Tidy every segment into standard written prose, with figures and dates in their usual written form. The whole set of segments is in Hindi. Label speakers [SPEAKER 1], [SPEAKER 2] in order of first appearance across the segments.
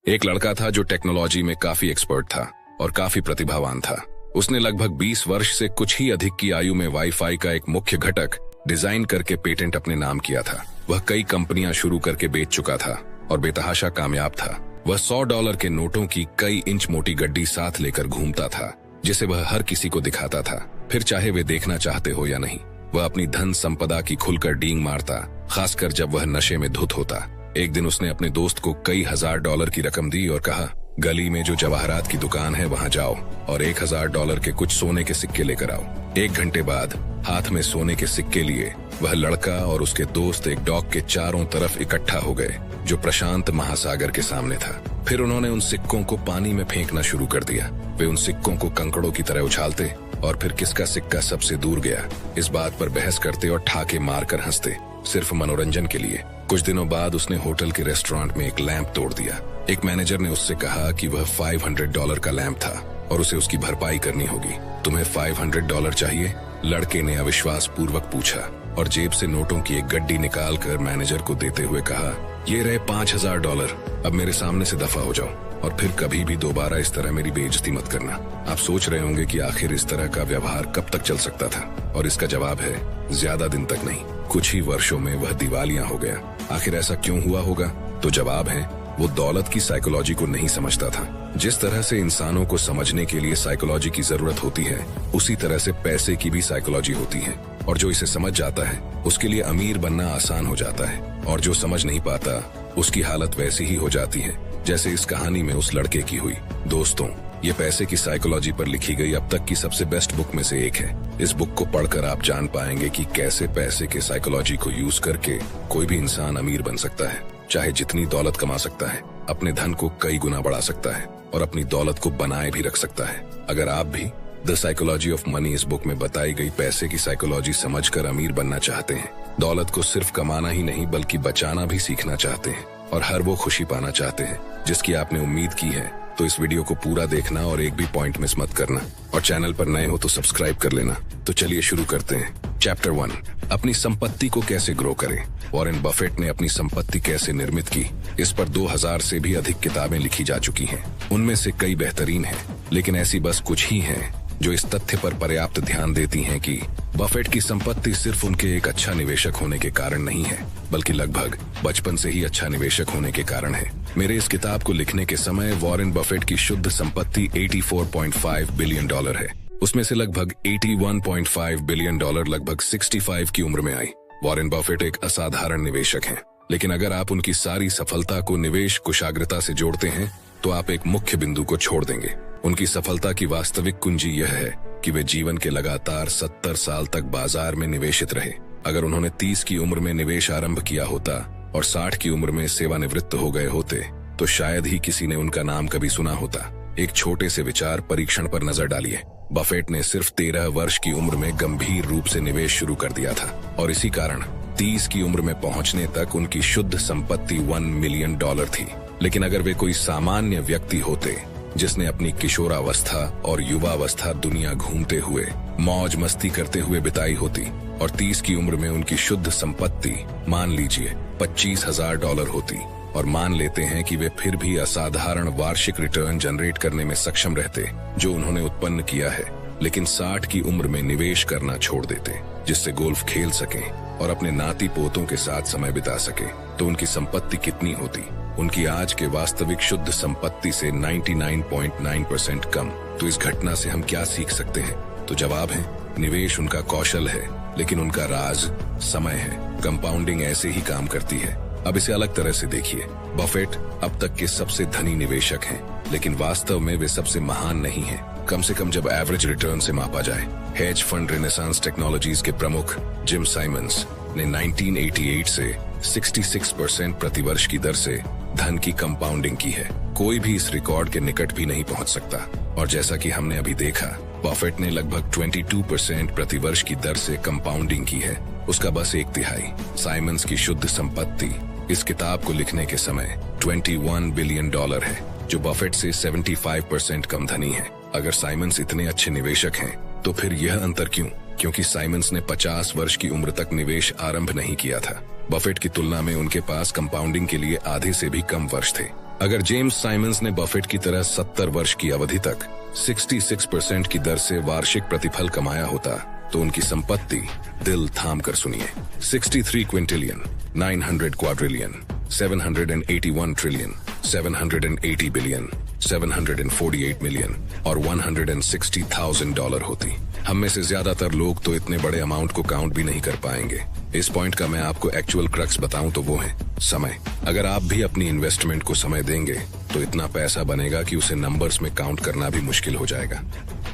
[SPEAKER 1] एक लड़का था जो टेक्नोलॉजी में काफी एक्सपर्ट था और काफी प्रतिभावान था। उसने लगभग 20 वर्ष से कुछ ही अधिक की आयु में वाईफाई का एक मुख्य घटक डिजाइन करके पेटेंट अपने नाम किया था। वह कई कंपनियां शुरू करके बेच चुका था और बेतहाशा कामयाब था। वह $100 के नोटों की कई इंच मोटी गड्डी साथ लेकर घूमता था, जिसे वह हर किसी को दिखाता था, फिर चाहे वे देखना चाहते हो या नहीं। वह अपनी धन संपदा की खुलकर डींग मारता, खासकर जब वह नशे में धुत होता। एक दिन उसने अपने दोस्त को कई $1000 की रकम दी और कहा, गली में जो जवाहरात की दुकान है वहां जाओ और $1000 के कुछ सोने के सिक्के लेकर आओ। 1 घंटे बाद हाथ में सोने के सिक्के लिए वह लड़का और उसके दोस्त एक डॉक के चारों तरफ इकट्ठा हो गए, जो प्रशांत महासागर के सामने था। फिर उन्होंने उन सिक्कों को पानी में फेंकना शुरू कर दिया। वे उन सिक्कों को कंकड़ों की तरह उछालते और फिर किसका सिक्का सबसे दूर गया, इस बात पर बहस करते और ठाके मारकर हंसते, सिर्फ मनोरंजन के लिए। कुछ दिनों बाद उसने होटल के रेस्टोरेंट में एक लैंप तोड़ दिया। एक मैनेजर ने उससे कहा कि वह $500 का लैंप था और उसे उसकी भरपाई करनी होगी। तुम्हें $500 चाहिए? लड़के ने अविश्वास पूर्वक पूछा और जेब से नोटों की एक गड्डी निकालकर मैनेजर को देते हुए कहा, ये रहे $5000। अब मेरे सामने से दफा हो जाओ और फिर कभी भी दोबारा इस तरह मेरी बेइज्जती मत करना। आप सोच रहे होंगे कि आखिर इस तरह का व्यवहार कब तक चल सकता था, और इसका जवाब है, ज्यादा दिन तक नहीं, कुछ ही वर्षों में वह दिवालिया हो गया। आखिर ऐसा क्यों हुआ होगा? तो जवाब है, वो दौलत की साइकोलॉजी को नहीं समझता था। जिस तरह से इंसानों को समझने के लिए साइकोलॉजी की जरूरत होती है, उसी तरह से पैसे की भी साइकोलॉजी होती है, और जो इसे समझ जाता है उसके लिए अमीर बनना आसान हो जाता है, और जो समझ नहीं पाता उसकी हालत वैसी ही हो जाती है जैसे इस कहानी में उस लड़के की हुई। दोस्तों, ये पैसे की साइकोलॉजी पर लिखी गई अब तक की सबसे बेस्ट बुक में से एक है। इस बुक को पढ़कर आप जान पाएंगे कि कैसे पैसे के साइकोलॉजी को यूज करके कोई भी इंसान अमीर बन सकता है, चाहे जितनी दौलत कमा सकता है, अपने धन को कई गुना बढ़ा सकता है और अपनी दौलत को बनाए भी रख सकता है। अगर आप भी द साइकोलॉजी ऑफ मनी इस बुक में बताई गई पैसे की साइकोलॉजी समझकर अमीर बनना चाहते हैं, दौलत को सिर्फ कमाना ही नहीं बल्कि बचाना भी सीखना चाहते हैं, और हर वो खुशी पाना चाहते हैं जिसकी आपने उम्मीद की है, तो इस वीडियो को पूरा देखना और एक भी पॉइंट मिस मत करना, और चैनल पर नए हो तो सब्सक्राइब कर लेना। तो चलिए शुरू करते हैं। चैप्टर 1, अपनी संपत्ति को कैसे ग्रो करें। वॉरेन बफेट ने अपनी संपत्ति कैसे निर्मित की, इस पर 2000 से भी अधिक किताबें लिखी जा चुकी हैं। उनमें से कई बेहतरीन हैं, लेकिन ऐसी बस कुछ ही हैं जो इस तथ्य पर पर्याप्त ध्यान देती हैं कि बफेट की संपत्ति सिर्फ उनके एक अच्छा निवेशक होने के कारण नहीं है, बल्कि लगभग बचपन से ही अच्छा निवेशक होने के कारण है। मेरे इस किताब को लिखने के समय वॉरेन बफेट की शुद्ध संपत्ति $84.5 बिलियन है। उसमें से लगभग $81.5 बिलियन लगभग 65 की उम्र में आई। वॉरेन बफेट एक असाधारण निवेशक हैं, लेकिन अगर आप उनकी सारी सफलता को निवेश कुशाग्रता से जोड़ते हैं तो आप एक मुख्य बिंदु को छोड़ देंगे। उनकी सफलता की वास्तविक कुंजी यह है कि वे जीवन के लगातार 70 साल तक बाजार में निवेशित रहे। अगर उन्होंने 30 की उम्र में निवेश आरंभ किया होता और 60 की उम्र में सेवानिवृत्त हो गए होते, तो शायद ही किसी ने उनका नाम कभी सुना होता। एक छोटे से विचार परीक्षण पर नजर डालिए। बफेट ने सिर्फ 13 वर्ष की उम्र में गंभीर रूप से निवेश शुरू कर दिया था, और इसी कारण 30 की उम्र में पहुंचने तक उनकी शुद्ध संपत्ति $1 मिलियन थी। लेकिन अगर वे कोई सामान्य व्यक्ति होते जिसने अपनी किशोरावस्था और युवावस्था दुनिया घूमते हुए मौज मस्ती करते हुए बिताई होती, और 30 की उम्र में उनकी शुद्ध संपत्ति मान लीजिए $25,000 होती, और मान लेते हैं कि वे फिर भी असाधारण वार्षिक रिटर्न जनरेट करने में सक्षम रहते जो उन्होंने उत्पन्न किया है, लेकिन 60 की उम्र में निवेश करना छोड़ देते जिससे गोल्फ खेल सकें और अपने नाती पोतों के साथ समय बिता सके, तो उनकी संपत्ति कितनी होती? उनकी आज के वास्तविक शुद्ध संपत्ति से 99.9% कम। तो इस घटना से हम क्या सीख सकते हैं? तो जवाब है, निवेश उनका कौशल है, लेकिन उनका राज समय है। कंपाउंडिंग ऐसे ही काम करती है। अब इसे अलग तरह से देखिए। बफेट अब तक के सबसे धनी निवेशक हैं, लेकिन वास्तव में वे सबसे महान नहीं हैं, कम से कम जब एवरेज रिटर्न से मापा जाए। हेज फंड रेनेसांस टेक्नोलॉजीज के प्रमुख जिम साइमंस ने 1988 से 66% प्रतिवर्ष की दर से धन की कंपाउंडिंग की है। कोई भी इस रिकॉर्ड के निकट भी नहीं पहुंच सकता, और जैसा कि हमने अभी देखा, बफेट ने लगभग 22% प्रतिवर्ष की दर से कंपाउंडिंग की है, उसका बस 1/3। साइमंस की शुद्ध संपत्ति इस किताब को लिखने के समय $21 बिलियन है, जो बफेट से 75% कम धनी है। अगर साइमंस इतने अच्छे निवेशक हैं, तो फिर यह अंतर क्यों? क्योंकि साइमंस ने 50 वर्ष की उम्र तक निवेश आरंभ नहीं किया था। बफेट की तुलना में उनके पास कंपाउंडिंग के लिए आधे से भी कम वर्ष थे। अगर जेम्स साइमंस ने बफेट की तरह 70 वर्ष की अवधि तक 66% की दर से वार्षिक प्रतिफल कमाया होता तो उनकी संपत्ति, दिल थाम कर सुनिए, 63 Quintillion, 900 quadrillion, 781 trillion, 780 billion, 748 million और 160,000 डॉलर होती। हम में से ज्यादातर लोग तो इतने बड़े अमाउंट को काउंट भी नहीं कर पाएंगे। इस पॉइंट का मैं आपको एक्चुअल क्रक्स बताऊं तो वो है समय। अगर आप भी अपनी इन्वेस्टमेंट को समय देंगे तो इतना पैसा बनेगा कि उसे नंबर्स में काउंट करना भी मुश्किल हो जाएगा।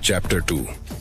[SPEAKER 1] चैप्टर 2,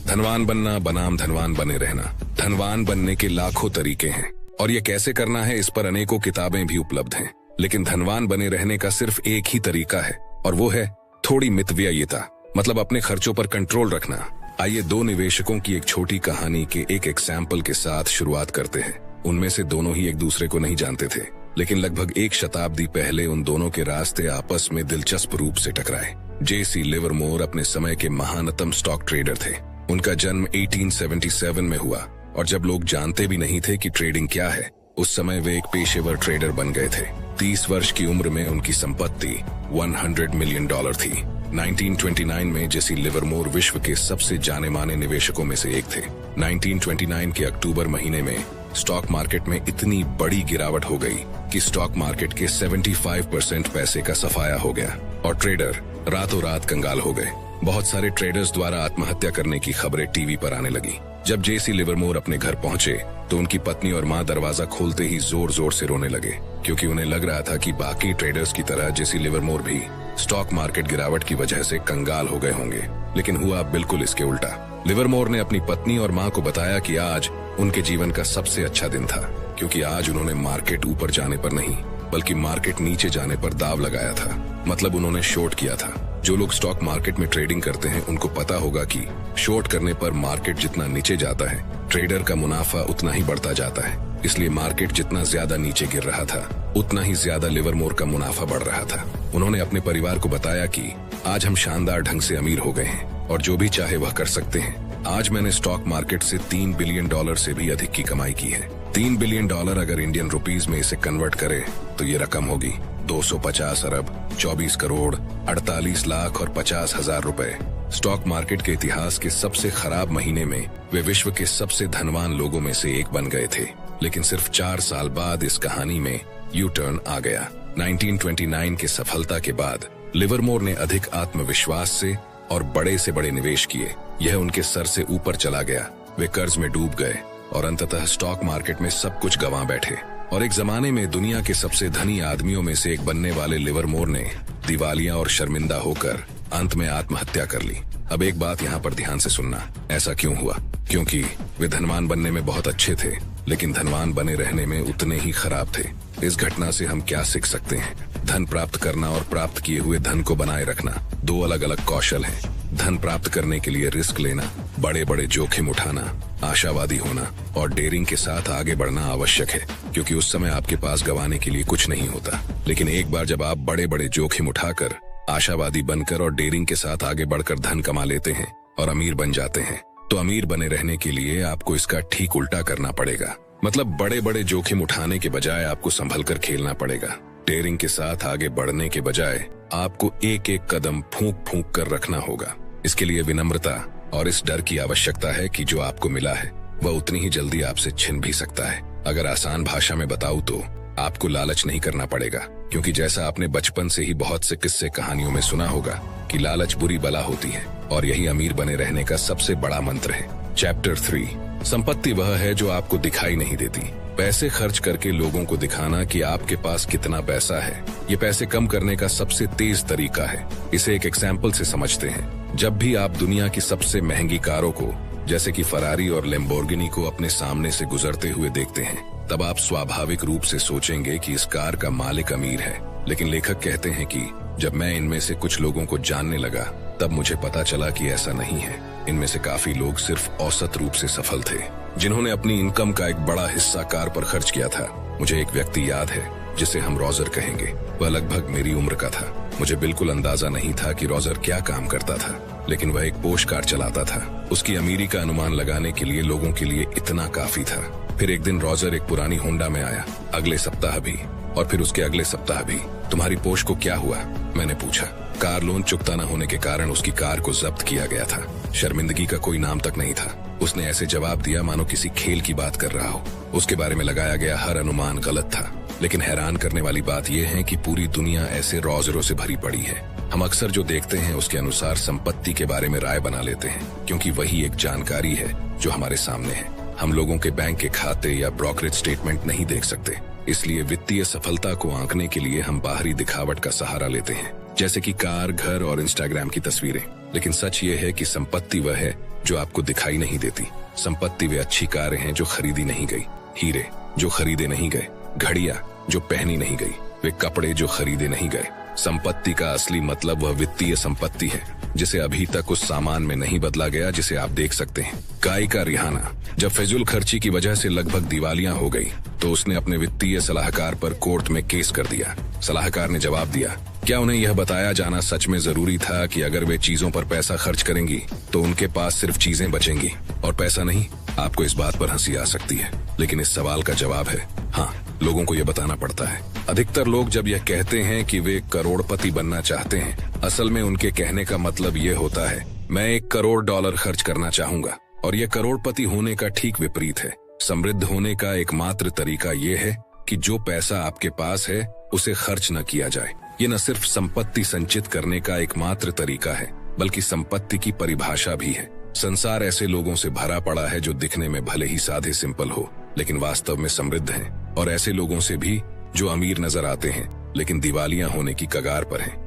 [SPEAKER 1] धनवान बनना बनाम धनवान बने रहना। धनवान बनने के लाखों तरीके हैं और ये कैसे करना है इस पर अनेकों किताबें भी उपलब्ध हैं, लेकिन धनवान बने रहने का सिर्फ एक ही तरीका है और वो है थोड़ी मितव्ययिता, मतलब अपने खर्चों पर कंट्रोल रखना। आइए दो निवेशकों की एक छोटी कहानी के एक एग्जाम्पल के साथ शुरुआत करते हैं। उनमें से दोनों ही एक दूसरे को नहीं जानते थे, लेकिन लगभग एक शताब्दी पहले उन दोनों के रास्ते आपस में दिलचस्प रूप से टकराए। जेसी लिवरमोर अपने समय के महानतम स्टॉक ट्रेडर थे। उनका जन्म 1877 में हुआ और जब लोग जानते भी नहीं थे कि ट्रेडिंग क्या है, उस समय वे एक पेशेवर ट्रेडर बन गए थे। 30 वर्ष की उम्र में उनकी संपत्ति $100 मिलियन थी। 1929 में जेसी लिवरमोर विश्व के सबसे जाने माने निवेशकों में से एक थे। 1929 के अक्टूबर महीने में स्टॉक मार्केट में इतनी बड़ी गिरावट हो गई कि स्टॉक मार्केट के 75% पैसे का सफाया हो गया और ट्रेडर रातों रात कंगाल हो गए। बहुत सारे ट्रेडर्स द्वारा आत्महत्या करने की खबरें टीवी पर आने लगी। जब जेसी लिवरमोर अपने घर पहुंचे तो उनकी पत्नी और मां दरवाजा खोलते ही जोर जोर से रोने लगे, क्योंकि उन्हें लग रहा था कि बाकी ट्रेडर्स की तरह जेसी लिवरमोर भी स्टॉक मार्केट गिरावट की वजह से कंगाल हो गए होंगे। लेकिन हुआ बिल्कुल इसके उल्टा। लिवरमोर ने अपनी पत्नी और मां को बताया कि आज उनके जीवन का सबसे अच्छा दिन था, क्योंकि आज उन्होंने मार्केट ऊपर जाने पर नहीं बल्कि मार्केट नीचे जाने पर दाव लगाया था। मतलब उन्होंने शॉर्ट किया था। जो लोग स्टॉक मार्केट में ट्रेडिंग करते हैं उनको पता होगा कि शॉर्ट करने पर मार्केट जितना नीचे जाता है, ट्रेडर का मुनाफा उतना ही बढ़ता जाता है। इसलिए मार्केट जितना ज्यादा नीचे गिर रहा था, उतना ही ज्यादा लिवरमोर का मुनाफा बढ़ रहा था। उन्होंने अपने परिवार को बताया कि आज हम शानदार ढंग से अमीर हो गए हैं और जो भी चाहे वह कर सकते हैं। आज मैंने स्टॉक मार्केट से $3 बिलियन से भी अधिक की कमाई की है। $3 बिलियन अगर इंडियन रुपीज में इसे कन्वर्ट करें तो ये रकम होगी 250 अरब, 24 करोड़, 48 लाख और 50,000 रुपए। स्टॉक मार्केट के इतिहास के सबसे खराब महीने में वे विश्व के सबसे धनवान लोगों में से एक बन गए थे। लेकिन सिर्फ 4 साल बाद इस कहानी में यू टर्न आ गया। 1929 के सफलता के बाद लिवरमोर ने अधिक आत्मविश्वास से और बड़े से बड़े निवेश किए। यह उनके सर से ऊपर चला गया। वे कर्ज में डूब गए और अंततः स्टॉक मार्केट में सब कुछ गंवा बैठे। और एक जमाने में दुनिया के सबसे धनी आदमियों में से एक बनने वाले लिवरमोर ने दिवालिया और शर्मिंदा होकर अंत में आत्महत्या कर ली। अब एक बात यहाँ पर ध्यान से सुनना, ऐसा क्यों हुआ? क्योंकि वे धनवान बनने में बहुत अच्छे थे, लेकिन धनवान बने रहने में उतने ही खराब थे। इस घटना से हम क्या सीख सकते हैं? धन प्राप्त करना और प्राप्त किए हुए धन को बनाए रखना दो अलग अलग कौशल हैं। धन प्राप्त करने के लिए रिस्क लेना, बड़े बड़े जोखिम उठाना, आशावादी होना और डेयरिंग के साथ आगे बढ़ना आवश्यक है, क्योंकि उस समय आपके पास गंवाने के लिए कुछ नहीं होता। लेकिन एक बार जब आप बड़े बड़े जोखिम उठाकर, आशावादी बनकर और डेयरिंग के साथ आगे बढ़कर धन कमा लेते हैं और अमीर बन जाते हैं, तो अमीर बने रहने के लिए आपको इसका ठीक उल्टा करना पड़ेगा। मतलब बड़े बड़े जोखिम उठाने के बजाय आपको संभल कर खेलना पड़ेगा। डेयरिंग के साथ आगे बढ़ने के बजाय आपको एक एक कदम फूंक फूंक कर रखना होगा। इसके लिए विनम्रता और इस डर की आवश्यकता है कि जो आपको मिला है वह उतनी ही जल्दी आपसे छिन भी सकता है। अगर आसान भाषा में बताऊं तो आपको लालच नहीं करना पड़ेगा, क्योंकि जैसा आपने बचपन से ही बहुत से किस्से कहानियों में सुना होगा कि लालच बुरी बला होती है और यही अमीर बने रहने का सबसे बड़ा मंत्र है। चैप्टर 3, संपत्ति वह है जो आपको दिखाई नहीं देती। पैसे खर्च करके लोगों को दिखाना कि आपके पास कितना पैसा है, ये पैसे कम करने का सबसे तेज तरीका है। इसे एक एग्जाम्पल से समझते हैं। जब भी आप दुनिया की सबसे महंगी कारों को, जैसे कि फरारी और लैम्बोर्गिनी को अपने सामने से गुजरते हुए देखते हैं, तब आप स्वाभाविक रूप से सोचेंगे कि इस कार का मालिक अमीर है। लेकिन लेखक कहते हैं कि जब मैं इनमें से कुछ लोगों को जानने लगा, तब मुझे पता चला कि ऐसा नहीं है। इनमें से काफी लोग सिर्फ औसत रूप से सफल थे, जिन्होंने अपनी इनकम का एक बड़ा हिस्सा कार पर खर्च किया था। मुझे एक व्यक्ति याद है जिसे हम रोजर कहेंगे। वह लगभग मेरी उम्र का था। मुझे बिल्कुल अंदाजा नहीं था कि रोजर क्या काम करता था, लेकिन वह एक पोर्श कार चलाता था। उसकी अमीरी का अनुमान लगाने के लिए लोगों के लिए इतना काफी था। फिर एक दिन रोजर एक पुरानी होंडा में आया। अगले सप्ताह भी और फिर उसके अगले सप्ताह भी। तुम्हारी पोश को क्या हुआ? मैंने पूछा। कार लोन चुकता न होने के कारण उसकी कार को जब्त किया गया था। शर्मिंदगी का कोई नाम तक नहीं था। उसने ऐसे जवाब दिया मानो किसी खेल की बात कर रहा हो। उसके बारे में लगाया गया हर अनुमान गलत था। लेकिन हैरान करने वाली बात यह है कि पूरी दुनिया ऐसे रौजरों से भरी पड़ी है। हम अक्सर जो देखते हैं उसके अनुसार संपत्ति के बारे में राय बना लेते हैं, क्योंकि वही एक जानकारी है जो हमारे सामने है। हम लोगों के बैंक के खाते या ब्रोकरेज स्टेटमेंट नहीं देख सकते, इसलिए वित्तीय सफलता को आंकने के लिए हम बाहरी दिखावट का सहारा लेते हैं, जैसे कि कार, घर और इंस्टाग्राम की तस्वीरें। लेकिन सच ये है कि संपत्ति वह है जो आपको दिखाई नहीं देती। संपत्ति वे अच्छी कारें हैं जो खरीदी नहीं गई, हीरे जो खरीदे नहीं गए, घड़ियां जो पहनी नहीं गई, वे कपड़े जो खरीदे नहीं गए। संपत्ति का असली मतलब वह वित्तीय संपत्ति है जिसे अभी तक उस सामान में नहीं बदला गया जिसे आप देख सकते हैं। गायिका रिहाना जब फिजूल खर्ची की वजह से लगभग दिवालिया हो गई तो उसने अपने वित्तीय सलाहकार पर कोर्ट में केस कर दिया। सलाहकार ने जवाब दिया, क्या उन्हें यह बताया जाना सच में जरूरी था कि अगर वे चीजों पर पैसा खर्च करेंगी तो उनके पास सिर्फ चीजें बचेंगी और पैसा नहीं? आपको इस बात पर हंसी आ सकती है, लेकिन इस सवाल का जवाब है हाँ, लोगों को यह बताना पड़ता है। अधिकतर लोग जब यह कहते हैं कि वे करोड़पति बनना चाहते हैं, असल में उनके कहने का मतलब ये होता है, मैं $1 करोड़ खर्च करना चाहूंगा। और यह करोड़पति होने का ठीक विपरीत है। समृद्ध होने का एकमात्र तरीका यह है कि जो पैसा आपके पास है उसे खर्च न किया जाए। ये न सिर्फ संपत्ति संचित करने का एकमात्र तरीका है, बल्कि संपत्ति की परिभाषा भी है। संसार ऐसे लोगों से भरा पड़ा है जो दिखने में भले ही सादे सिंपल हो, लेकिन वास्तव में समृद्ध हैं, और ऐसे लोगों से भी जो अमीर नजर आते हैं लेकिन दिवालिया होने की कगार पर हैं।